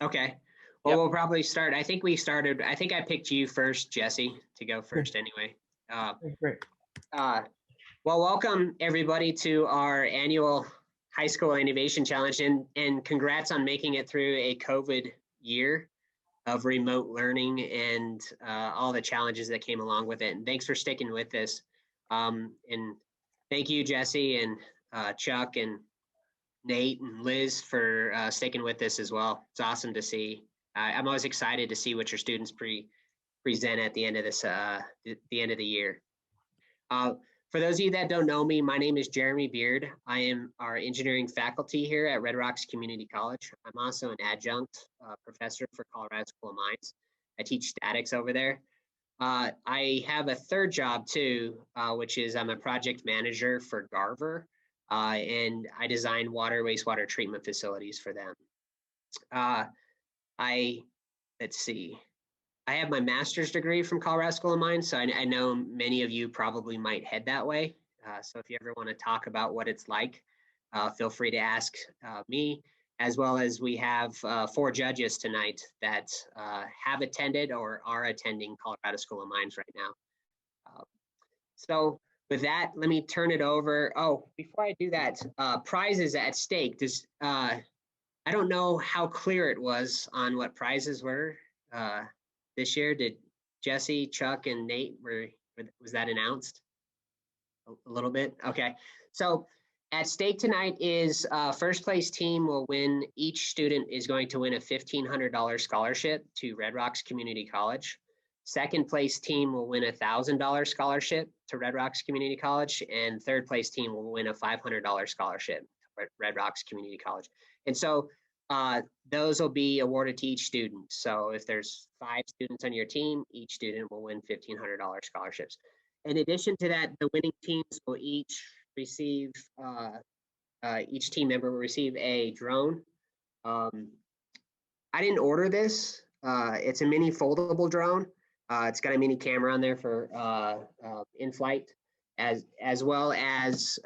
Okay. Well, Yep. we'll probably start. I think I picked you first, Jesse, to go first anyway. Uh, Great. uh, well, welcome everybody to our annual High School Innovation Challenge, and congrats on making it through a COVID year of remote learning and all the challenges that came along with it. And thanks for sticking with this. And thank you, Jesse and Chuck and Nate and Liz for sticking with this as well. It's awesome to see. I'm always excited to see what your students present at the end of this, the end of the year. For those of you that don't know me, my name is Jeremy Beard. I am our engineering faculty here at Red Rocks Community College. I'm also an adjunct professor for Colorado School of Mines. I teach statics over there. I have a third job too, which is I'm a project manager for Garver, and I design water wastewater treatment facilities for them. Let's see. I have my master's degree from Colorado School of Mines, so I know many of you probably might head that way. So if you ever want to talk about what it's like, feel free to ask me, as well as we have 4 judges tonight that have attended or are attending Colorado School of Mines right now. So with that, let me turn it over. Oh, before I do that, prizes at stake. I don't know how clear it was on what prizes were this year. Did Jesse, Chuck, and Nate, was that announced a little bit? Okay. So at stake tonight is first place team will win. Each student is going to win a $1,500 scholarship to Red Rocks Community College. Second place team will win a $1,000 scholarship to Red Rocks Community College, and third place team will win a $500 scholarship to Red Rocks Community College. And so those will be awarded to each student. So if there's 5 students on your team, each student will win $1,500 scholarships. In addition to that, the winning teams will each receive, each team member will receive a drone. I didn't order this. It's a mini foldable drone. It's got a mini camera on there for in-flight, as well as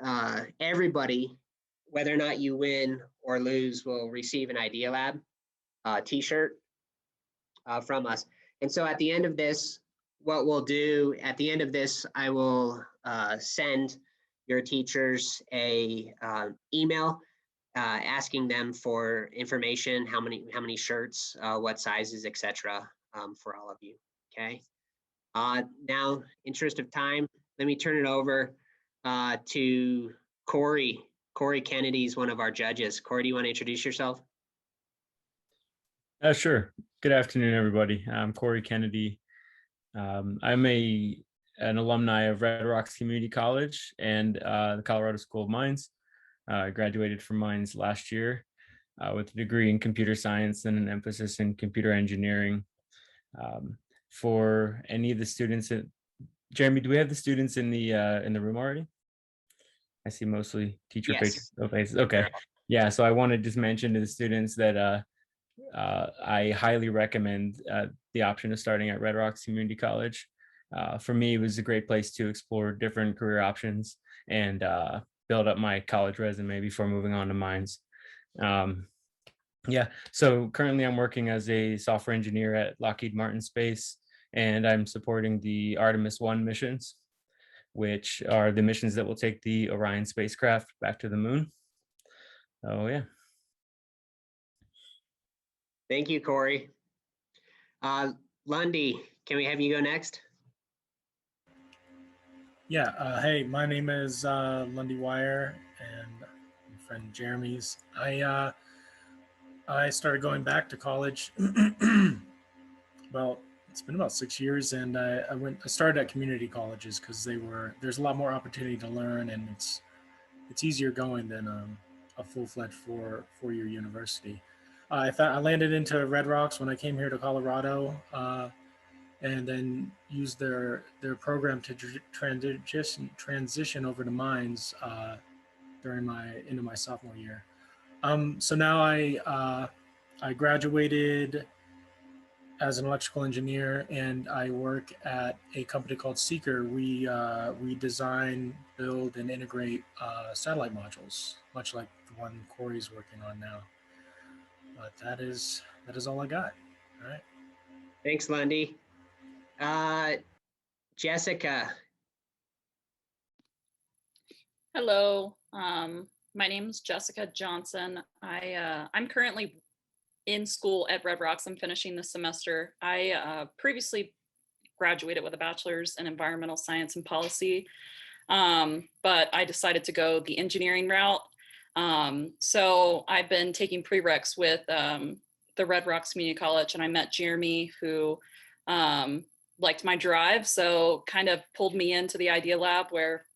everybody, whether or not you win or lose, will receive an Idea Lab t-shirt from us. And so at the end of this, what we'll do at the end of this, I will send your teachers a email asking them for information, how many shirts, what sizes, etc. For all of you. Okay. Now, interest of time, let me turn it over to Corey. Corey Kennedy is one of our judges. Corey, do you want to introduce yourself? Sure. Good afternoon, everybody. I'm Corey Kennedy. I'm an alumni of Red Rocks Community College and the Colorado School of Mines. I graduated from Mines last year with a degree in computer science and an emphasis in computer engineering. For any of the students, Jeremy, do we have the students in the room already? I see mostly teacher Yes. faces. Okay. Yeah. So I want to just mention to the students that I highly recommend the option of starting at Red Rocks Community College. For me, it was a great place to explore different career options and build up my college resume before moving on to Mines. Yeah, so currently I'm working as a software engineer at Lockheed Martin Space, and I'm supporting the Artemis 1 missions, which are the missions that will take the Orion spacecraft back to the moon. Oh, yeah. Thank you, Corey. Lundy, can we have you go next? Yeah, hey, my name is Lundy Wire, and my friend Jeremy's. I started going back to college. Well, it's been about 6 years, and I started at community colleges because there's a lot more opportunity to learn, and it's easier going than a full-fledged four-year university. I landed into Red Rocks when I came here to Colorado. And then use their program to transition over to Mines into my sophomore year. So now I graduated as an electrical engineer, and I work at a company called Seeker. We design, build, and integrate satellite modules, much like the one Corey's working on now. But that is that is all I got. All right. Thanks, Lundy. Jessica. Hello, my name is Jessica Johnson. I'm currently in school at Red Rocks. I'm finishing this semester. I previously graduated with a bachelor's in environmental science and policy, but I decided to go the engineering route. So I've been taking prereqs with the Red Rocks Community College, and I met Jeremy, who liked my drive, so kind of pulled me into the Idea Lab, where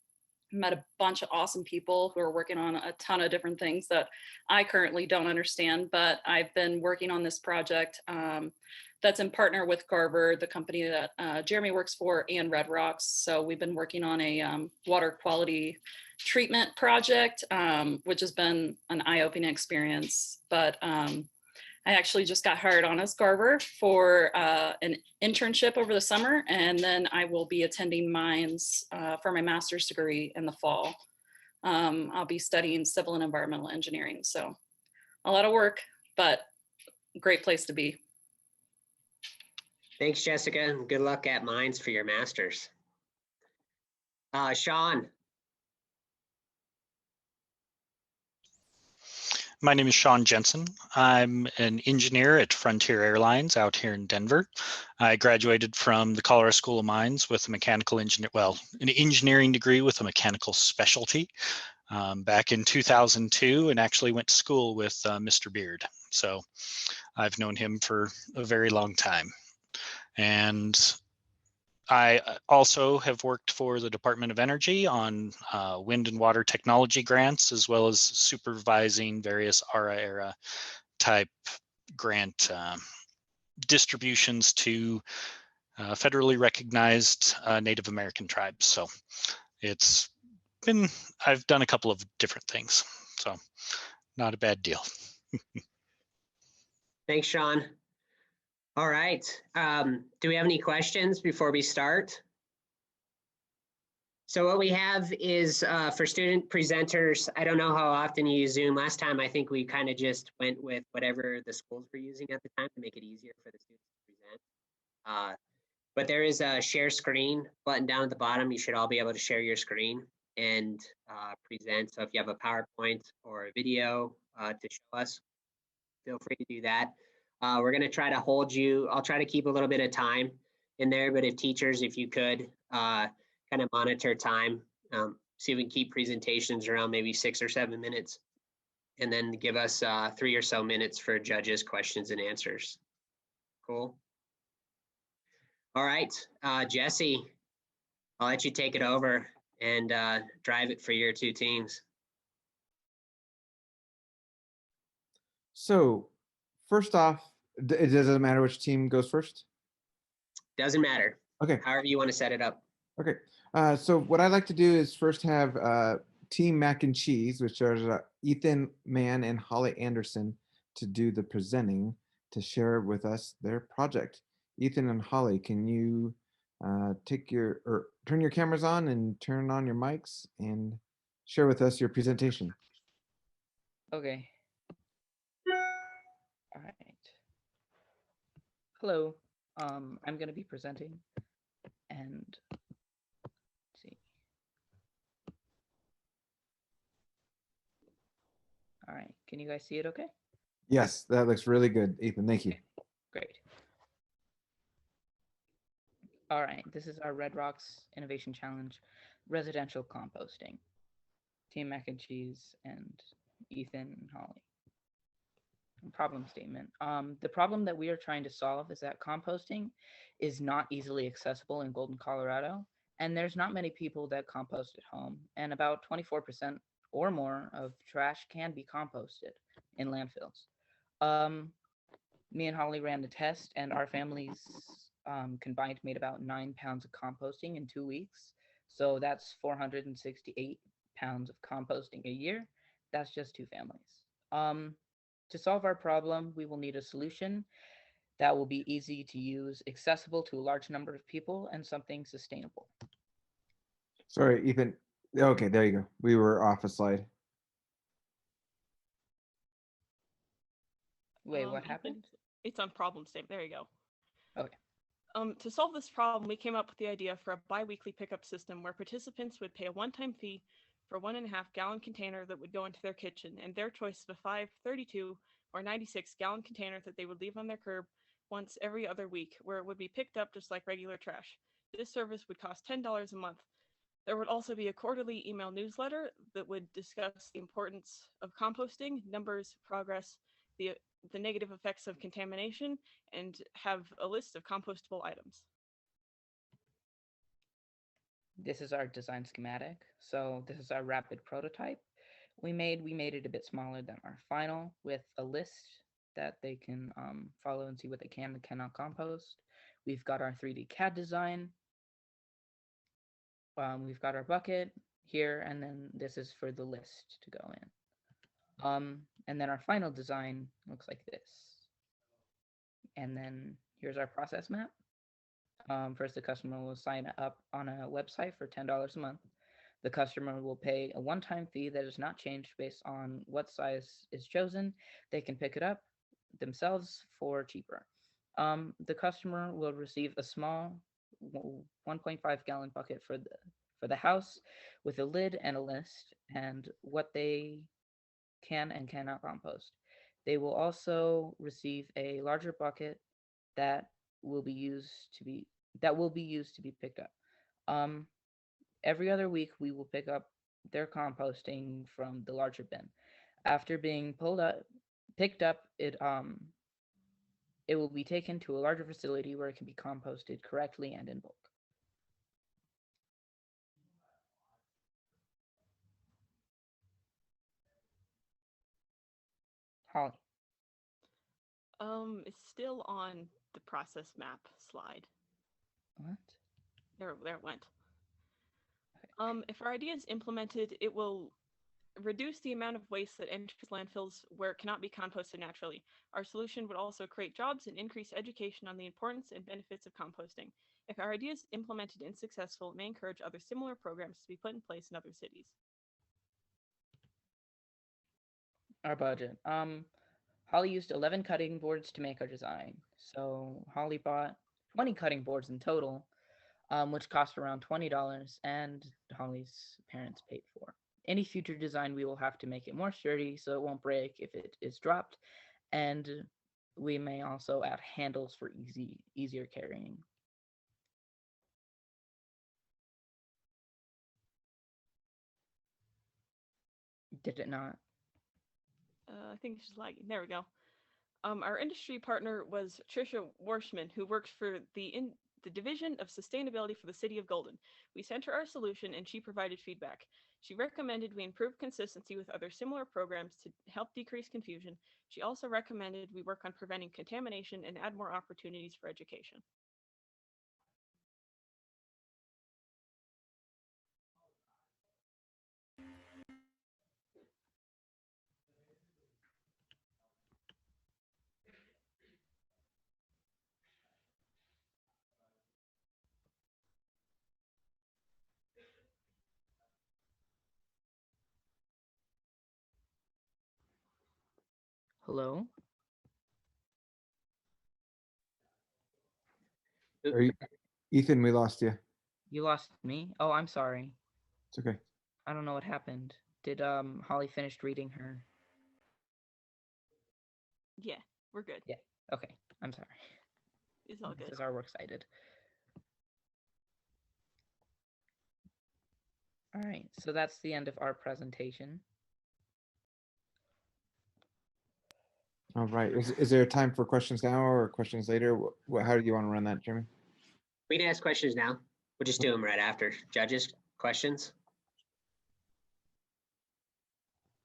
I met a bunch of awesome people who are working on a ton of different things that I currently don't understand, but I've been working on this project that's in partner with Garver, the company that Jeremy works for, and Red Rocks. So we've been working on a water quality treatment project, which has been an eye-opening experience. But I actually just got hired on as Garver for an internship over the summer, and then I will be attending Mines for my master's degree in the fall. I'll be studying civil and environmental engineering, so a lot of work, but great place to be. Thanks, Jessica, and good luck at Mines for your master's. Sean. My name is Sean Jensen. I'm an engineer at Frontier Airlines out here in Denver. I graduated from the Colorado School of Mines with a mechanical engineer, well, an engineering degree with a mechanical specialty back in 2002, and actually went to school with Mr. Beard. So I've known him for a very long time. And I also have worked for the Department of Energy on wind and water technology grants, as well as supervising various ARA-era type grant distributions to federally recognized Native American tribes. So I've done a couple of different things, so not a bad deal. Thanks, Sean. All right. Do we have any questions before we start? So what we have is for student presenters, I don't know how often you use Zoom. Last time, I think we kind of just went with whatever the schools were using at the time to make it easier for the students to present. But there is a share screen button down at the bottom. You should all be able to share your screen and present. So if you have a PowerPoint or a video to show us, feel free to do that. We're going to try to hold you. I'll try to keep a little bit of time in there, but if teachers, if you could kind of monitor time, see if we can keep presentations around maybe 6 or 7 minutes, and then give us 3 or so minutes for judges' questions and answers. Cool. All right, Jesse, I'll let you take it over and drive it for your two teams. So first off, it doesn't matter which team goes first? Doesn't matter. Okay. However you want to set it up. Okay. So what I'd like to do is first have Team Mac and Cheese, which are Ethan Mann and Holly Anderson, to do the presenting, to share with us their project. Ethan and Holly, can you turn your cameras on and turn on your mics and share with us your presentation? Okay. All right. Hello. I'm going to be presenting, and let's see. All right. Can you guys see it okay? Yes, that looks really good, Ethan. Thank you. Okay, great. All right. This is our Red Rocks Innovation Challenge, residential composting. Team Mac and Cheese and Ethan and Holly. Problem statement. The problem that we are trying to solve is that composting is not easily accessible in Golden, Colorado, and there's not many people that compost at home, and about 24% or more of trash can be composted in landfills. Me and Holly ran the test, and our families combined made about 9 pounds of composting in 2 weeks. So that's 468 pounds of composting a year. That's just 2 families. To solve our problem, we will need a solution that will be easy to use, accessible to a large number of people, and something sustainable. Sorry, Ethan. Okay, there you go. We were off a slide. Wait, what happened? It's on problem statement. There you go. Okay. To solve this problem, we came up with the idea for a bi-weekly pickup system where participants would pay a one-time fee for 1.5-gallon container that would go into their kitchen, and their choice of a 5, 32, or 96-gallon container that they would leave on their curb once every other week, where it would be picked up just like regular trash. This service would cost $10 a month. There would also be a quarterly email newsletter that would discuss the importance of composting, numbers, progress, the negative effects of contamination, and have a list of compostable items. This is our design schematic. So this is our rapid prototype we made it a bit smaller than our final, with a list that they can follow and see what they can and cannot compost. We've got our 3D CAD design. We've got our bucket here, and then this is for the list to go in. And then our final design looks like this. And then here's our process map. First, the customer will sign up on a website for $10 a month. The customer will pay a one-time fee that is not changed based on what size is chosen. They can pick it up themselves for cheaper. The customer will receive a small 1.5-gallon bucket for the house with a lid and a list and what they can and cannot compost. They will also receive a larger bucket that will be used to be picked up. Every other week, we will pick up their composting from the larger bin. After being picked up, it will be taken to a larger facility where it can be composted correctly and in bulk. Holly. It's still on the process map slide. What? There it went. If our idea is implemented, it will reduce the amount of waste that enters landfills where it cannot be composted naturally. Our solution would also create jobs and increase education on the importance and benefits of composting. If our idea is implemented and successful, it may encourage other similar programs to be put in place in other cities. Our budget. Holly used 11 cutting boards to make our design. So Holly bought 20 cutting boards in total, which cost around $20, and Holly's parents paid for. Any future design, we will have to make it more sturdy so it won't break if it is dropped, and we may also add handles for easier carrying. Did it not? I think it's just lagging. There we go. Our industry partner was Trisha Warshman, who works for the Division of Sustainability for the City of Golden. We sent her our solution and she provided feedback. She recommended we improve consistency with other similar programs to help decrease confusion. She also recommended we work on preventing contamination and add more opportunities for education. Hello? Ethan, we lost you. You lost me? Oh, I'm sorry. It's okay. I don't know what happened. Did Holly finish reading her? Yeah, we're good. Yeah. Okay. I'm sorry. It's all good. Because our work cited. All right. So that's the end of our presentation. All right. Is there a time for questions now or questions later? How do you want to run that, Jeremy? We can ask questions now. We'll just do them right after. Judges, questions?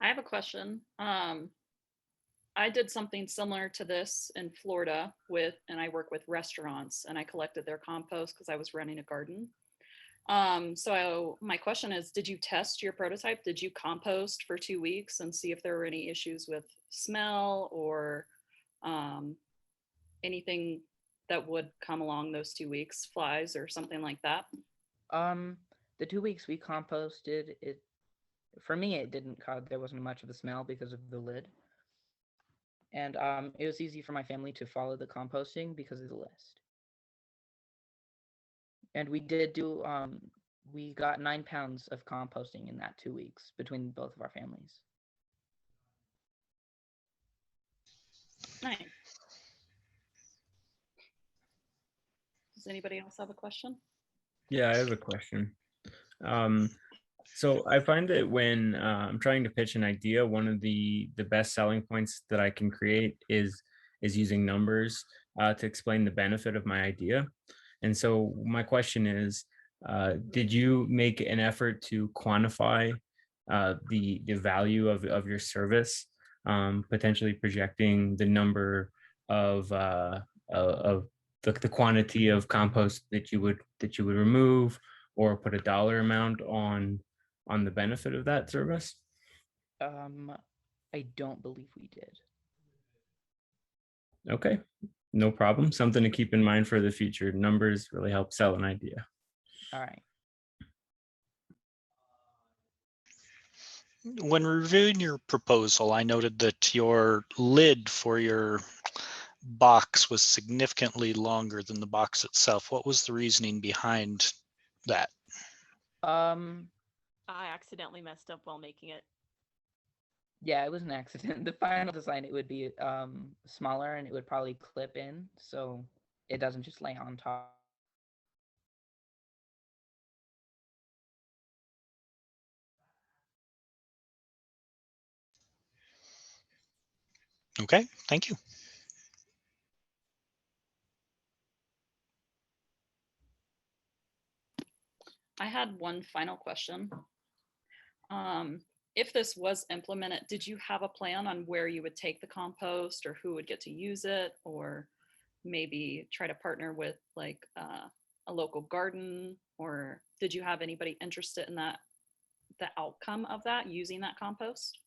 I have a question. I did something similar to this in Florida and I work with restaurants, and I collected their compost because I was running a garden. So my question is, did you test your prototype? Did you compost for 2 weeks and see if there were any issues with smell or anything that would come along those 2 weeks, flies or something like that? The 2 weeks we composted, for me, it didn't cause, there wasn't much of a smell because of the lid. And it was easy for my family to follow the composting because of the list. And we did do, we got 9 pounds of composting in that 2 weeks between both of our families. Nice. Does anybody else have a question? Yeah, I have a question. So I find that when I'm trying to pitch an idea, one of the best selling points that I can create is using numbers to explain the benefit of my idea. And so my question is, did you make an effort to quantify the value of your service, potentially projecting the number of the quantity of compost that you would remove, or put a dollar amount on the benefit of that service? I don't believe we did. Okay, no problem. Something to keep in mind for the future. Numbers really help sell an idea. All right. When reviewing your proposal, I noted that your lid for your box was significantly longer than the box itself. What was the reasoning behind that? I accidentally messed up while making it. Yeah, it was an accident. The final design, it would be smaller and it would probably clip in, so it doesn't just lay on top. Okay, thank you. I had one final question. If this was implemented, did you have a plan on where you would take the compost, or who would get to use it, or maybe try to partner with like a local garden, or did you have anybody interested in that, the outcome of that, using that compost?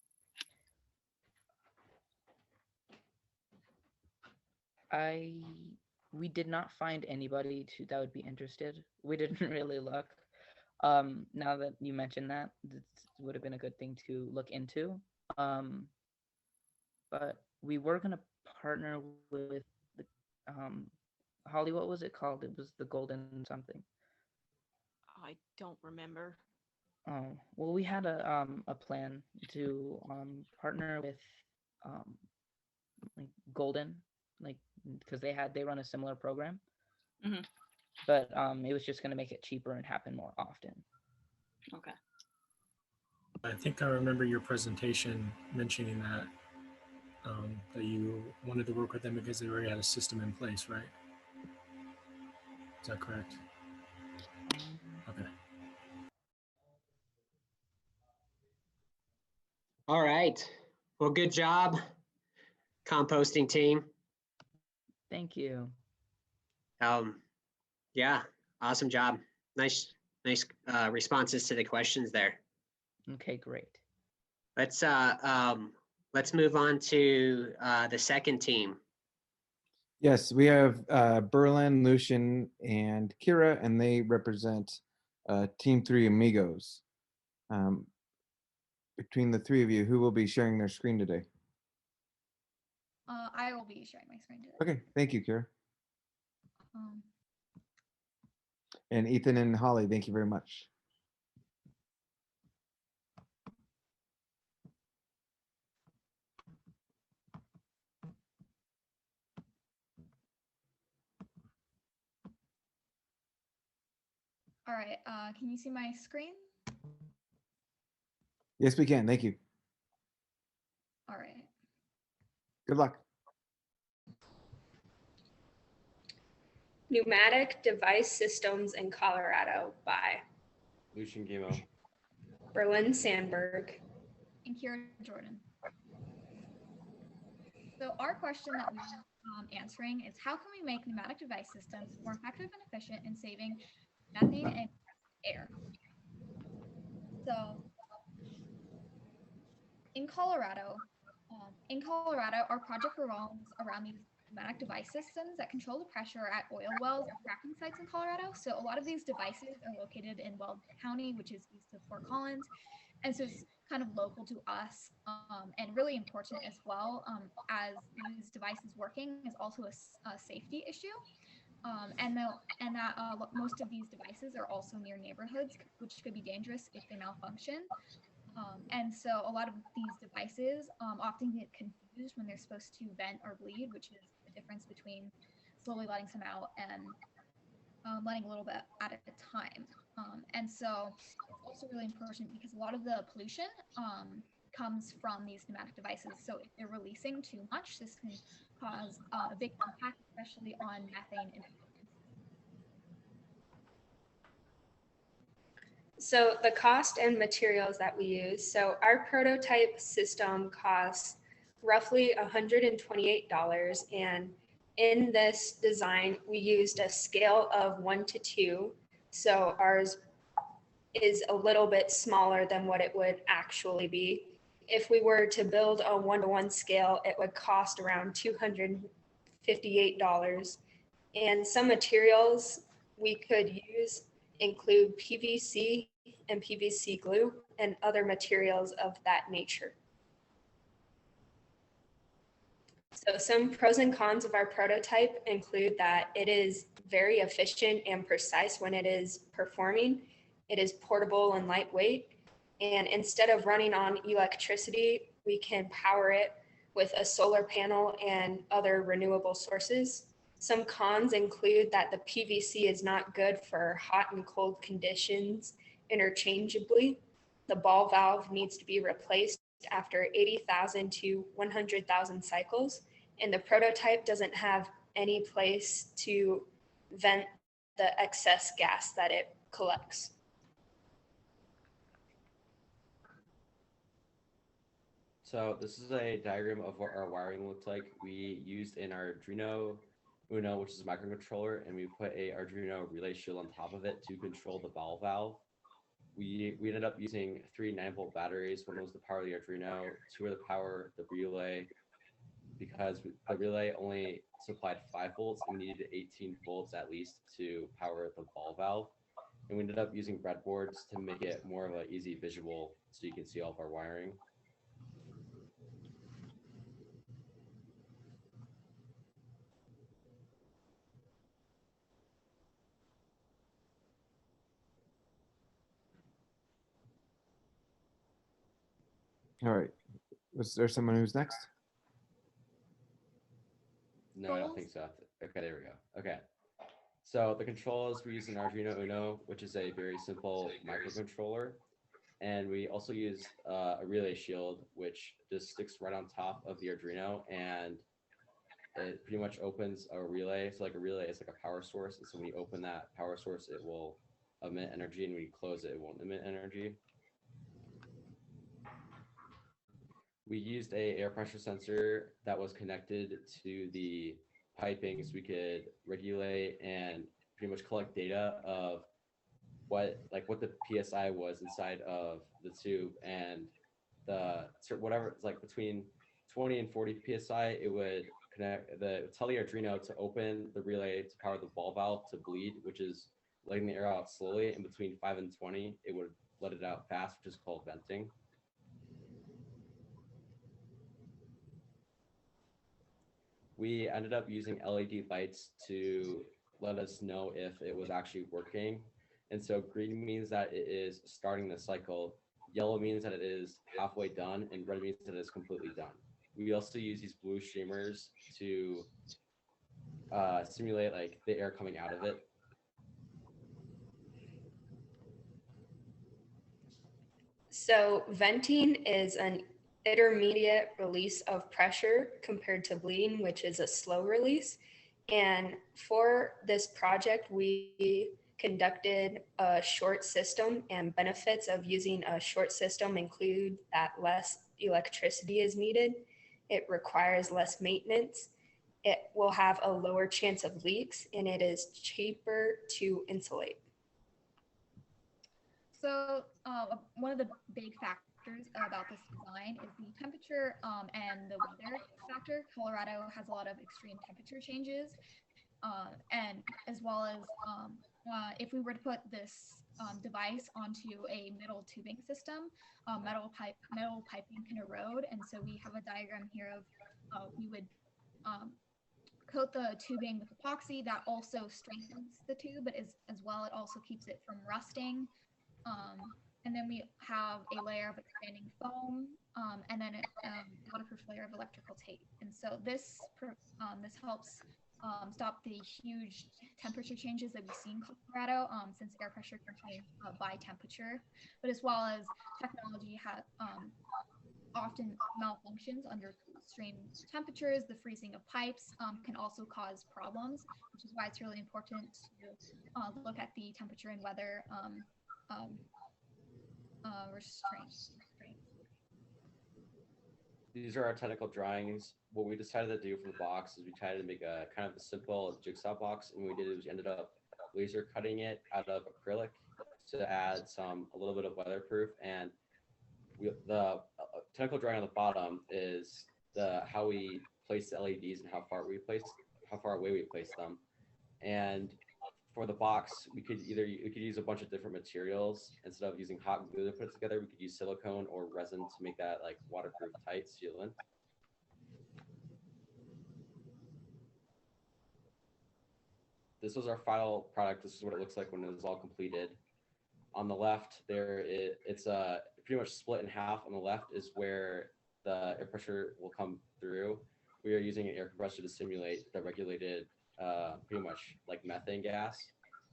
We did not find anybody that would be interested. We didn't really look. Now that you mentioned that, this would have been a good thing to look into. But we were gonna partner with the Holly, what was it called? It was the Golden something. I don't remember. Oh, well, we had a plan to partner with like Golden, like because they run a similar program. Mhm. But it was just going to make it cheaper and happen more often. Okay. I think I remember your presentation mentioning that that you wanted to work with them because they already had a system in place, right? Is that correct? Okay. All right. Well, good job, composting team. Thank you. Yeah, awesome job. Nice responses to the questions there. Okay, great. Let's move on to the second team. Yes, we have Berlin, Lucian, and Kira, and they represent Team 3 Amigos. Between the three of you, who will be sharing their screen today? I will be sharing my screen today. Okay, thank you, Kira. Um, And Ethan and Holly, thank you very much. all right, can you see my screen? Yes, we can. Thank you. All right. Good luck. Pneumatic Device Systems in Colorado by Lucian Gimo. Berlin Sandberg. And Kira Jordan. So our question that we're answering is, how can we make pneumatic device systems more effective and efficient in saving methane and air? So in Colorado, our project revolves around these pneumatic device systems that control the pressure at oil wells and fracking sites in Colorado. So a lot of these devices are located in Weld County, which is east of Fort Collins. And so it's kind of local to us, and really important as well, as these devices working is also a safety issue. Most of these devices are also near neighborhoods, which could be dangerous if they malfunction. And so a lot of these devices often get confused when they're supposed to vent or bleed, which is the difference between slowly letting some out and letting a little bit at a time. And so it's also really important because a lot of the pollution comes from these pneumatic devices. So if they're releasing too much, this can cause a big impact, especially on methane emissions. So the cost and materials that we use. So our prototype system costs roughly $128. And in this design, we used a scale of 1 to 2. So ours is a little bit smaller than what it would actually be. If we were to build a 1-to-1 scale, it would cost around $258. And some materials we could use include PVC and PVC glue and other materials of that nature. So some pros and cons of our prototype include that it is very efficient and precise when it is performing. It is portable and lightweight. And instead of running on electricity, we can power it with a solar panel and other renewable sources. Some cons include that the PVC is not good for hot and cold conditions interchangeably. The ball valve needs to be replaced after 80,000 to 100,000 cycles, and the prototype doesn't have any place to vent the excess gas that it collects. So this is a diagram of what our wiring looked like. We used an Arduino Uno, which is a microcontroller, and we put a Arduino relay shield on top of it to control the ball valve. We ended up using 3 9-volt batteries. One was to power the Arduino, 2 were to power the relay, because the relay only supplied 5 volts and we needed 18 volts at least to power the ball valve. And we ended up using breadboards to make it more of an easy visual so you can see all of our wiring. All right. Was there someone who's next? No, I don't think so. Okay, there we go. Okay. So the controls, we use an Arduino Uno, which is a very simple microcontroller. And we also use a relay shield, which just sticks right on top of the Arduino, and it pretty much opens a relay. So like a relay is like a power source. And so when you open that power source, it will emit energy, and when you close it, it won't emit energy. We used a air pressure sensor that was connected to the piping so we could regulate and pretty much collect data of what the PSI was inside of the tube, and whatever it's like between 20 and 40 PSI, it would tell the Arduino to open the relay to power the ball valve to bleed, which is letting the air out slowly, and between 5 and 20, it would let it out fast, which is called venting. We ended up using LED lights to let us know if it was actually working. And so green means that it is starting the cycle, yellow means that it is halfway done, and red means that it is completely done. We also use these blue streamers to simulate like the air coming out of it. So venting is an intermediate release of pressure compared to bleeding, which is a slow release. And for this project, we conducted a short system, and benefits of using a short system include that less electricity is needed. It requires less maintenance. It will have a lower chance of leaks, and it is cheaper to insulate. So one of the big factors about this design is the temperature and the weather factor. Colorado has a lot of extreme temperature changes, and as well as if we were to put this device onto a metal tubing system, metal piping can erode, and so we have a diagram here of we would coat the tubing with epoxy that also strengthens the tube, but as well it also keeps it from rusting. And then we have a layer of expanding foam, and then a waterproof layer of electrical tape. And so this helps stop the huge temperature changes that we see in Colorado, since air pressure can change by temperature, but as well as technology often malfunctions under extreme temperatures. The freezing of pipes can also cause problems, which is why it's really important to look at the temperature and weather restraints. These are our technical drawings. What we decided to do for the box is we tried to make a kind of a simple jigsaw box, and what we did is we ended up laser cutting it out of acrylic to add a little bit of weatherproof. And the technical drawing on the bottom is how we place the LEDs and how far away we place them. And for the box, we could use a bunch of different materials. Instead of using hot glue to put it together, we could use silicone or resin to make that like waterproof, tight sealant. This was our final product. This is what it looks like when it is all completed. On the left, it's pretty much split in half. On the left is where the air pressure will come through. We are using an air compressor to simulate the regulated, pretty much like methane gas.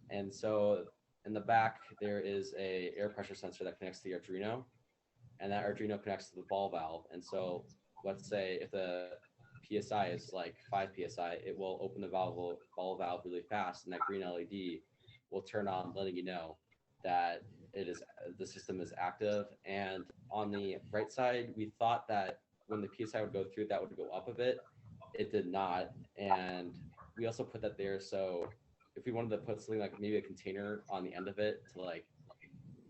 And so in the back, there is a air pressure sensor that connects to the Arduino, and that Arduino connects to the ball valve. And so let's say if the PSI is like 5 PSI, it will open the ball valve really fast, and that green LED will turn on, letting you know that the system is active. And on the right side, we thought that when the PSI would go through, that would go up a bit. It did not. And we also put that there so if we wanted to put something like maybe a container on the end of it to like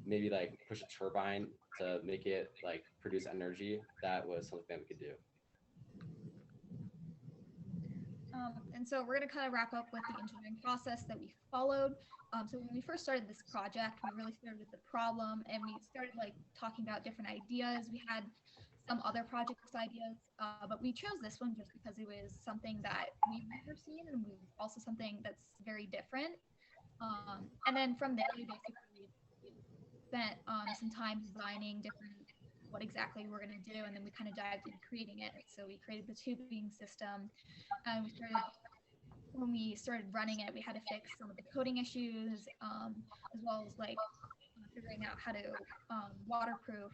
maybe like push a turbine to make it like produce energy, that was something that we could do. And so we're going to kind of wrap up with the engineering process that we followed. So when we first started this project, we really started with the problem, and we started like talking about different ideas. We had some other projects ideas, but we chose this one just because it was something that we've never seen, and was also something that's very different. And then from there, we basically spent some time designing what exactly we're going to do, and then we kind of dived into creating it. So we created the tubing system, and when we started running it, we had to fix some of the coding issues, as well as like figuring out how to waterproof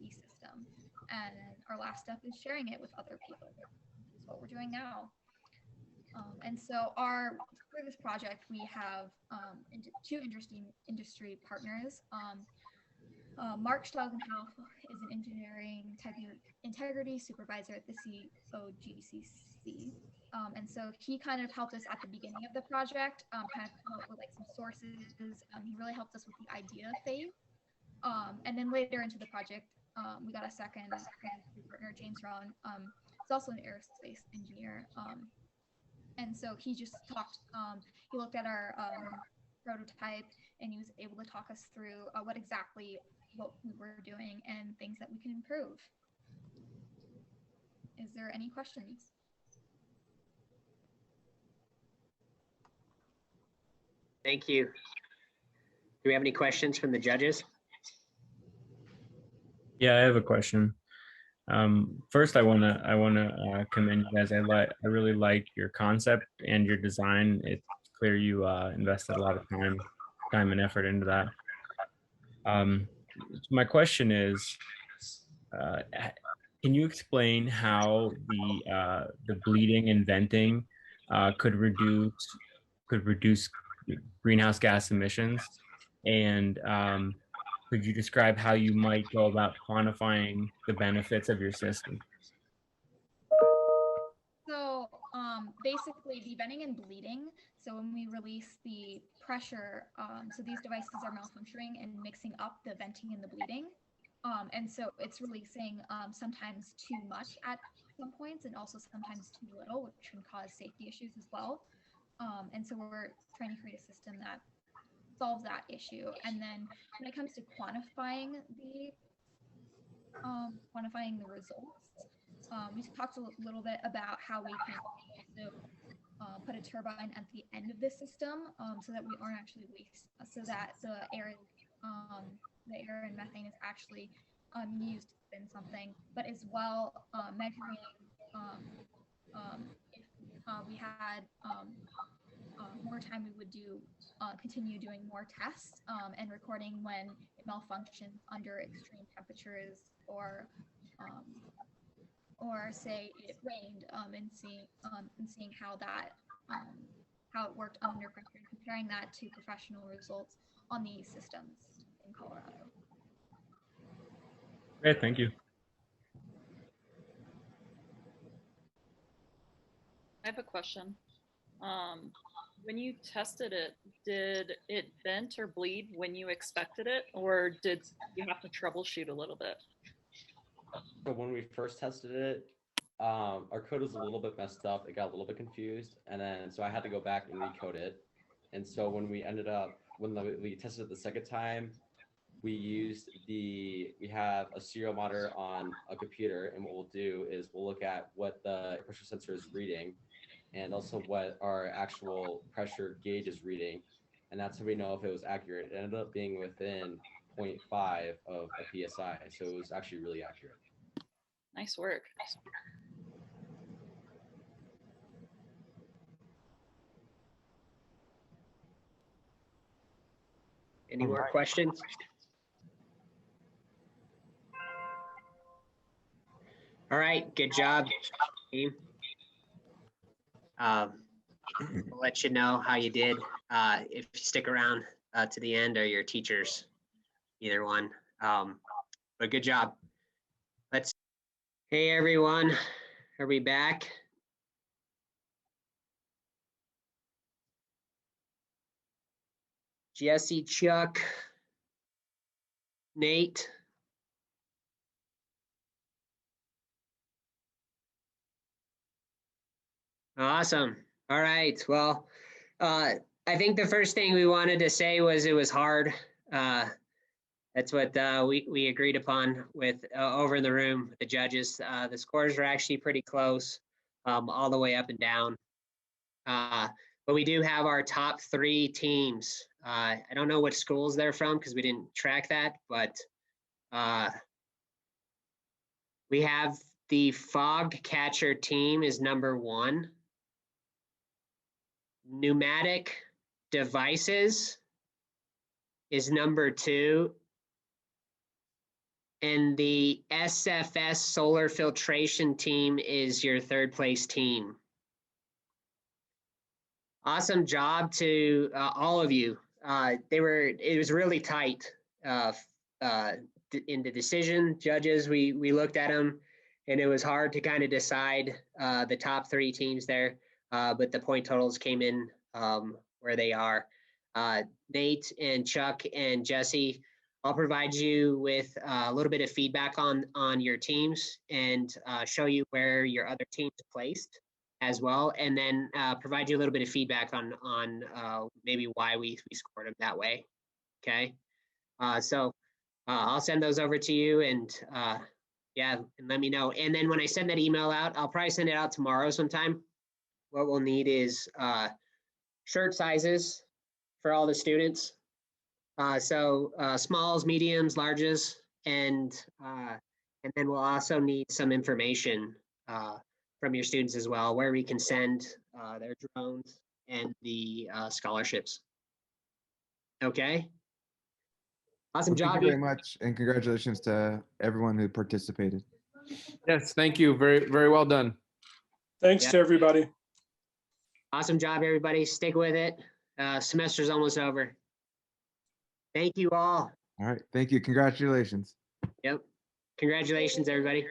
the system. And our last step is sharing it with other people. That's what we're doing now. And so for this project, we have two interesting industry partners. Mark Staugenhaus is an engineering integrity supervisor at the COGCC. And so he kind of helped us at the beginning of the project, kind of come up with like some sources. He really helped us with the idea phase. And then later into the project, we got a second partner, James Rowan. He's also an aerospace engineer. And so he just he looked at our prototype, and he was able to talk us through what we were doing and things that we can improve. Is there any questions? Thank you. Do we have any questions from the judges? Yeah, I have a question. First, I wanna commend you guys. I really like your concept and your design. It's clear you invested a lot of time and effort into that. My question is, can you explain how the bleeding and venting could reduce greenhouse gas emissions? And could you describe how you might go about quantifying the benefits of your system? So basically the venting and bleeding, so when we release the pressure, so these devices are malfunctioning and mixing up the venting and the bleeding. And so it's releasing sometimes too much at some points, and also sometimes too little, which can cause safety issues as well. And so we're trying to create a system that solves that issue. And then when it comes to quantifying the results, we talked a little bit about how we can also put a turbine at the end of the system, so that we aren't actually so that the air and methane is actually used to spin something, but as well measuring if we had more time, we would continue doing more tests and recording when it malfunctions under extreme temperatures, or say it rained, and seeing how it worked under pressure, and comparing that to professional results on these systems in Colorado. Great, thank you. I have a question. When you tested it, did it vent or bleed when you expected it, or did you have to troubleshoot a little bit? So when we first tested it, our code was a little bit messed up. It got a little bit confused, and then so I had to go back and recode it. And so when we tested it the second time, we have a serial monitor on a computer, and what we'll do is we'll look at what the pressure sensor is reading, and also what our actual pressure gauge is reading, and that's how we know if it was accurate. It ended up being within 0.5 of a PSI, so it was actually really accurate. Nice work. Any more questions? All right, good job, team. I'll let you know how you did if you stick around to the end, or your teachers, either one. But good job. Hey everyone, are we back? Jesse, Chuck, Nate. Awesome. All right. Well, I think the first thing we wanted to say was it was hard. That's what we agreed upon with over in the room, the judges. The scores were actually pretty close, all the way up and down. But we do have our top 3 teams. I don't know what schools they're from because we didn't track that, but we have the Fog Catcher team is number 1. Pneumatic Devices is number 2. And the SFS Solar Filtration team is your 3rd place team. Awesome job to all of you. It was really tight in the decision. Judges, we looked at them, and it was hard to kind of decide the top 3 teams there. But the point totals came in where they are. Nate and Chuck and Jesse, I'll provide you with a little bit of feedback on your teams, and show you where your other teams placed as well, and then provide you a little bit of feedback on maybe why we scored them that way. Okay, so I'll send those over to you, and yeah, and let me know. And then when I send that email out, I'll probably send it out tomorrow sometime. What we'll need is shirt sizes for all the students. So smalls, mediums, larges, and then we'll also need some information from your students as well, where we can send their drones and the scholarships. Okay. Awesome job. Thank you very much, and congratulations to everyone who participated. Yes, thank you. Very, very well done. Thanks to everybody. Awesome job, everybody. Stick with it. Semester's almost over. Thank you all. All right. Thank you. Congratulations. Yep. Congratulations, everybody.